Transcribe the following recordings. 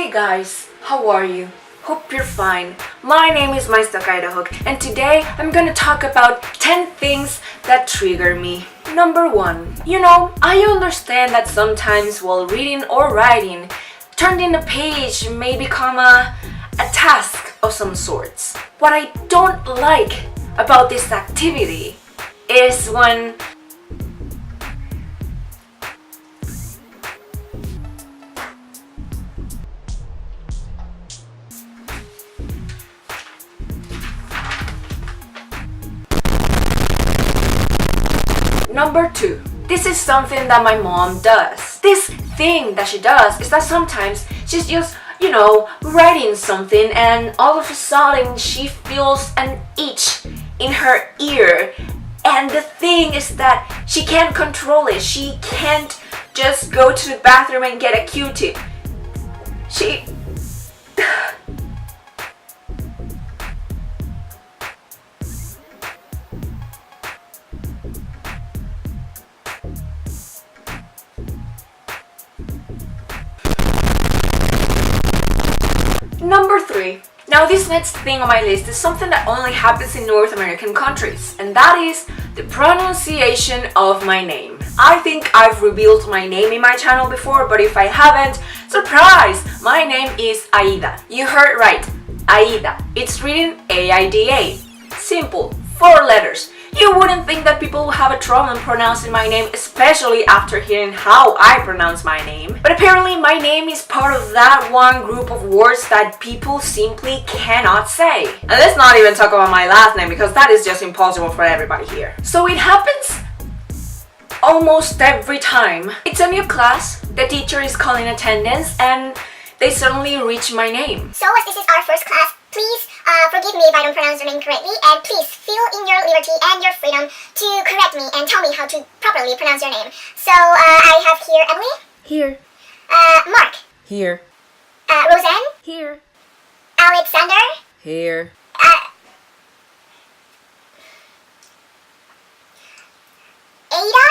Hey guys, how are you? Hope you're fine. My name is Mindstuck Idajock and today I'm gonna talk about 10 things that trigger me. Number 1. I understand that sometimes while reading or writing, turning a page may become a task of some sorts. What I don't like about this activity is when Number 2. This is something that my mom does. This thing that she does is that sometimes she's just, writing something and all of a sudden she feels an itch in her ear. And the thing is that she can't control it. She can't just go to the bathroom and get a Q-tip. Number 3. Now this next thing on my list is something that only happens in North American countries, and that is the pronunciation of my name. I think I've revealed my name in my channel before, but if I haven't, surprise! My name is Aida. You heard right, Aida. It's written A-I-D-A. Simple, 4 letters. You wouldn't think that people have a trouble pronouncing my name, especially after hearing how I pronounce my name. But apparently my name is part of that one group of words that people simply cannot say. And let's not even talk about my last name because that is just impossible for everybody here. So it happens almost every time. It's a new class, the teacher is calling attendance, and they suddenly reach my name. So as this is our first class, please forgive me if I don't pronounce your name correctly, and please feel in your liberty and your freedom to correct me and tell me how to properly pronounce your name. So I have here Emily. Here. Mark. Here. Roseanne. Here. Alexander. Here. Ada.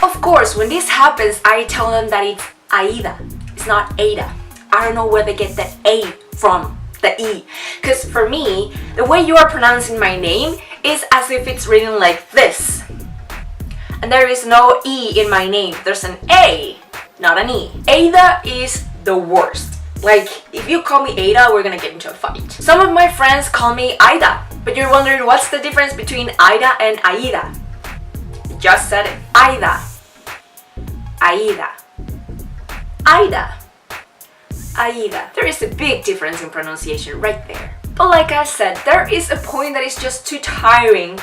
Of course, when this happens, I tell them that it's Aida. It's not Ada. I don't know where they get the A from, the E. Because for me, the way you are pronouncing my name is as if it's written like this. And there is no E in my name. There's an A, not an E. Ada is the worst. Like, if you call me Ada, we're gonna get into a fight. Some of my friends call me Aida. But you're wondering what's the difference between Aida and Aida? Just said it. Aida. Aida. Aida. Aida. There is a big difference in pronunciation right there. But like I said, there is a point that is just too tiring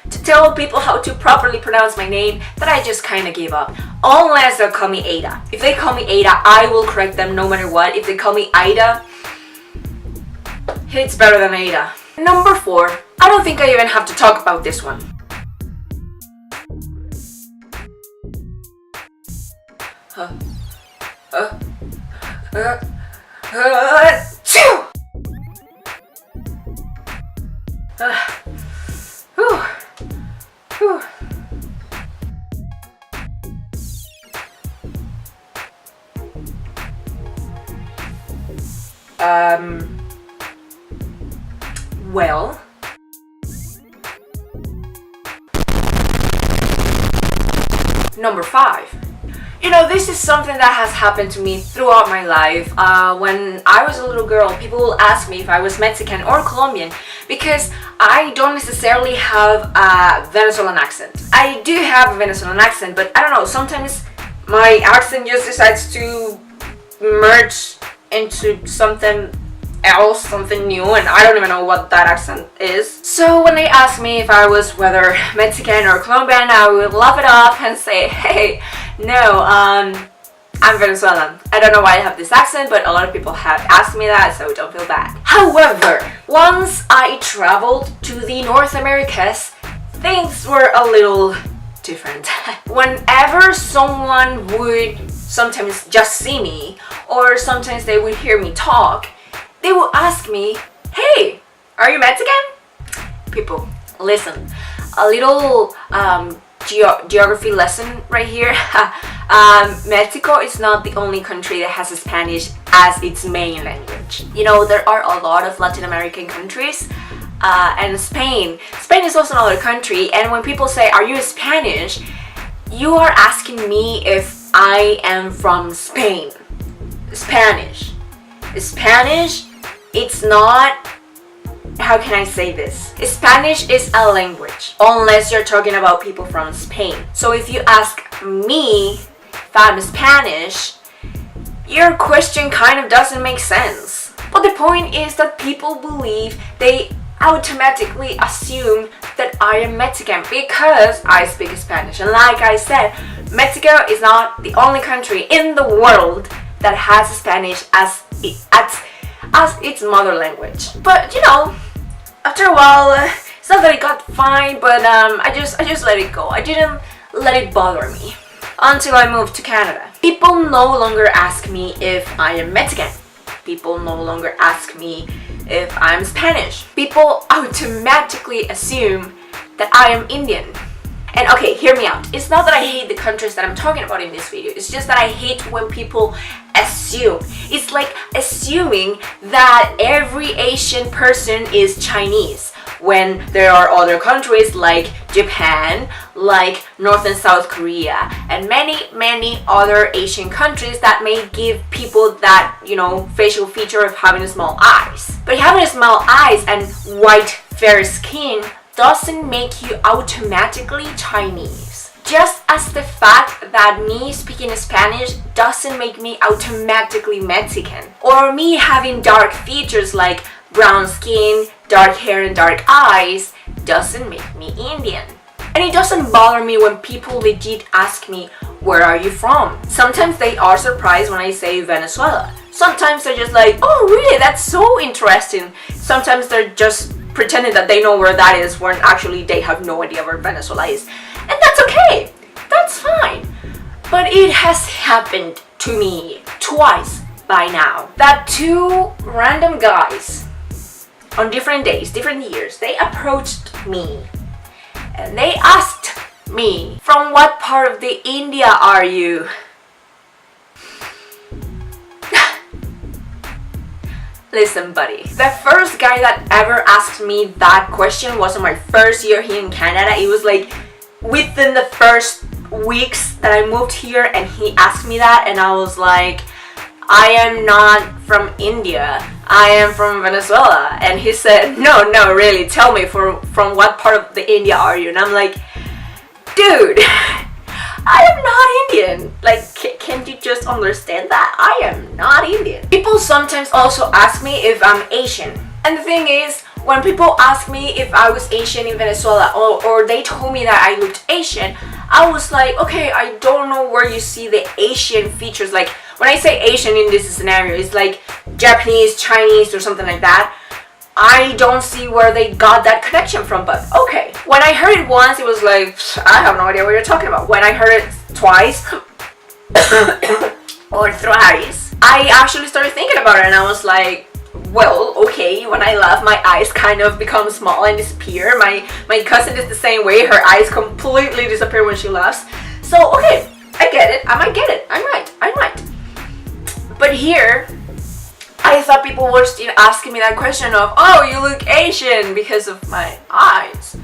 to tell people how to properly pronounce my name that I just kind of give up. Unless they'll call me Ada. If they call me Ada, I will correct them no matter what. If they call me Aida, it's better than Ada. Number 4. I don't think I even have to talk about this one. Well, number 5. This is something that has happened to me throughout my life. When I was a little girl, people will ask me if I was Mexican or Colombian because I don't necessarily have a Venezuelan accent. I do have a Venezuelan accent, but I don't know, sometimes my accent just decides to merge into something else, something new, and I don't even know what that accent is. So when they ask me if I was whether Mexican or Colombian, I would laugh it off and say, hey, no, I'm Venezuelan. I don't know why I have this accent, but a lot of people have asked me that, so don't feel bad. However, once I traveled to the North Americas, things were a little different. Whenever someone would sometimes just see me, or sometimes they would hear me talk, they will ask me, hey, are you Mexican? People, listen, a little geography lesson right here. Mexico is not the only country that has Spanish as its main language. You know, there are a lot of Latin American countries, and Spain is also another country. And when people say, are you Spanish? You are asking me if I am from Spain. Spanish, it's not, how can I say this? Spanish is a language, unless you're talking about people from Spain. So if you ask me if I'm Spanish, your question kind of doesn't make sense. But the point is that people believe, they automatically assume that I am Mexican because I speak Spanish. And like I said, Mexico is not the only country in the world that has Spanish as its mother language. But you know, after a while, it's not that it got fine, but I just let it go. I didn't let it bother me until I moved to Canada. People no longer ask me if I am Mexican. People no longer ask me if I'm Spanish. People automatically assume that I am Indian. And okay, hear me out. It's not that I hate the countries that I'm talking about in this video. It's just that I hate when people assume. It's like assuming that every Asian person is Chinese, when there are other countries like Japan, like North and South Korea, and many other Asian countries that may give people that, you know, facial feature of having small eyes. But having small eyes and white fair skin doesn't make you automatically Chinese. Just as the fact that me speaking Spanish doesn't make me automatically Mexican. Or me having dark features like brown skin, dark hair and dark eyes doesn't make me Indian. And it doesn't bother me when people legit ask me, where are you from? Sometimes they are surprised when I say Venezuela. Sometimes they're just like, oh really, that's so interesting. Sometimes they're just pretending that they know where that is when actually they have no idea where Venezuela is. And that's okay, that's fine. But it has happened to me twice by now that two random guys on different days, different years, they approached me and they asked me, from what part of the India are you? Listen buddy, the first guy that ever asked me that question was on my first year here in Canada. It was like within the first weeks that I moved here, and he asked me that, and I was like, I am not from India, I am from Venezuela. And he said, no really, tell me from what part of the India are you? And I'm like, dude, I am not Indian. Like, can't you just understand that? I am not Indian. People sometimes also ask me if I'm Asian. And the thing is, when people ask me if I was Asian in Venezuela, or they told me that I looked Asian, I was like, okay, I don't know where you see the Asian features. Like, when I say Asian in this scenario, it's like Japanese, Chinese, or something like that. I don't see where they got that connection from, but okay. When I heard it once, it was like, I have no idea what you're talking about. When I heard it twice, or thrice, I actually started thinking about it, and I was like, well, okay, when I laugh, my eyes kind of become small and disappear. My cousin is the same way. Her eyes completely disappear when she laughs. So, okay, I get it. I might get it. I might. But here, I thought people were still asking me that question of, oh, you look Asian because of my eyes.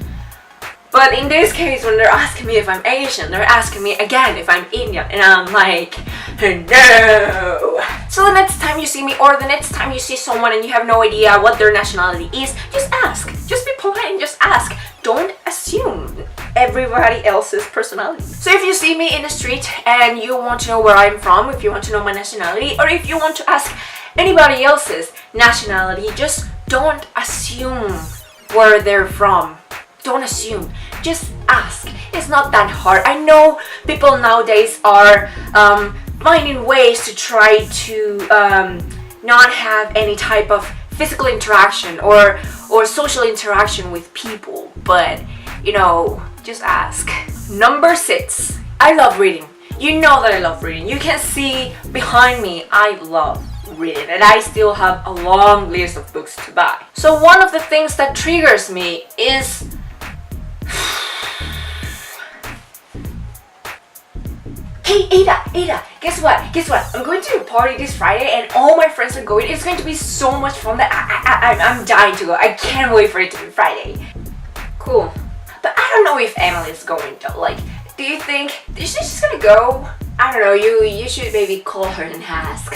But in this case, when they're asking me if I'm Asian, they're asking me again if I'm Indian, and I'm like, no. So the next time you see me, or the next time you see someone and you have no idea what their nationality is, just ask. Just be polite and just ask. Don't assume everybody else's personality. So if you see me in the street and you want to know where I'm from, if you want to know my nationality, or if you want to ask anybody else's nationality, just don't assume where they're from. Don't assume, just ask. It's not that hard. I know people nowadays are finding ways to try to not have any type of physical interaction or social interaction with people, but you know, just ask. Number 6, I love reading. You know that I love reading. You can see behind me, I love reading, and I still have a long list of books to buy. So one of the things that triggers me is Hey, Ada, guess what? I'm going to a party this Friday and all my friends are going. It's going to be so much fun that I'm dying to go. I can't wait for it to be Friday. Cool. But I don't know if Emily's going though. Like, do you think she's just gonna go? I don't know, you should maybe call her and ask.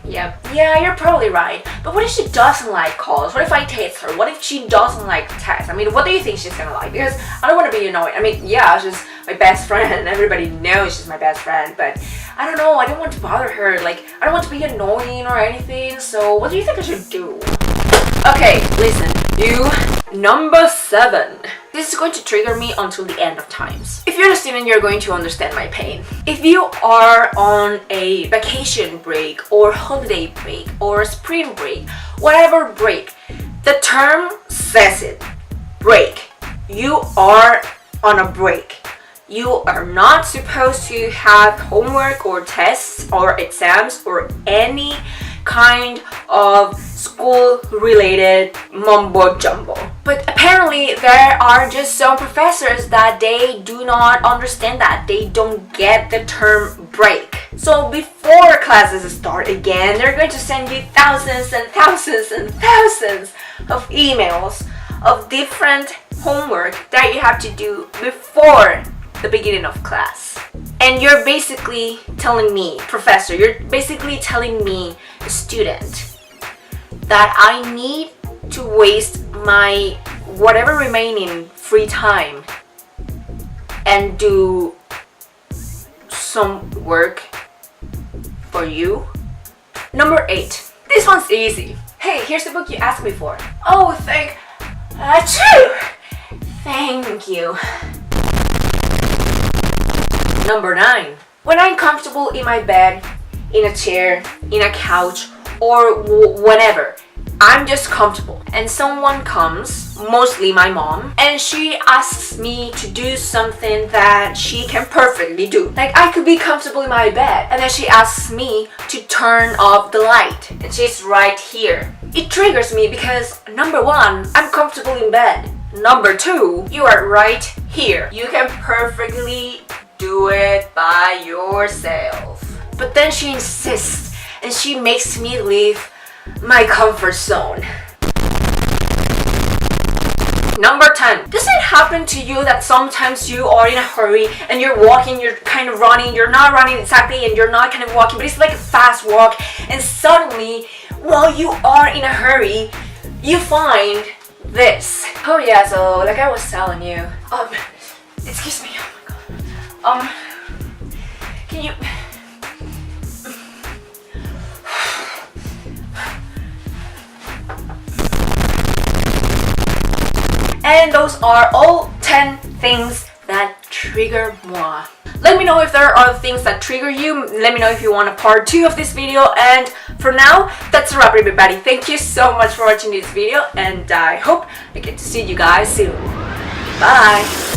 Yeah, you're probably right. But what if she doesn't like calls? What if I text her? What if she doesn't like text? I mean, what do you think she's gonna like? Because I don't want to be annoying. I mean, yeah, she's my best friend. Everybody knows she's my best friend. But I don't know. I don't want to bother her. Like, I don't want to be annoying or anything. So what do you think I should do? Okay, listen. Number 7. This is going to trigger me until the end of times. If you're a student, you're going to understand my pain. If you are on a vacation break or holiday break or spring break, whatever break, the term says it. Break. You are on a break. You are not supposed to have homework or tests or exams or any kind of school-related mumbo-jumbo. But apparently there are just some professors that they do not understand that. They don't get the term break. So before classes start again, they're going to send you thousands and thousands and thousands of emails of different homework that you have to do before the beginning of class. And you're basically telling me, professor, you're basically telling me, student, that I need to waste my whatever remaining free time and do some work for you. Number 8. This one's easy. Hey, here's the book you asked me for. Oh, thank you. Number 9. When I'm comfortable in my bed, in a chair, in a couch, or whatever, I'm just comfortable. And someone comes, mostly my mom, and she asks me to do something that she can perfectly do. Like, I could be comfortable in my bed, and then she asks me to turn off the light, and she's right here. It triggers me because, number 1, I'm comfortable in bed. Number 2, you are right here. You can perfectly do it by yourself. But then she insists and she makes me leave my comfort zone. Number 10. Does it happen to you that sometimes you are in a hurry and you're walking, you're kind of running, you're not running exactly and you're not kind of walking, but it's like a fast walk, and suddenly while you are in a hurry, you find this. Oh yeah, so like I was telling you, excuse me, oh my god. Can you... And those are all 10 things that trigger moi. Let me know if there are things that trigger you. Let me know if you want a part 2 of this video. And for now, that's a wrap, everybody. Thank you so much for watching this video, and I hope I get to see you guys soon. Bye!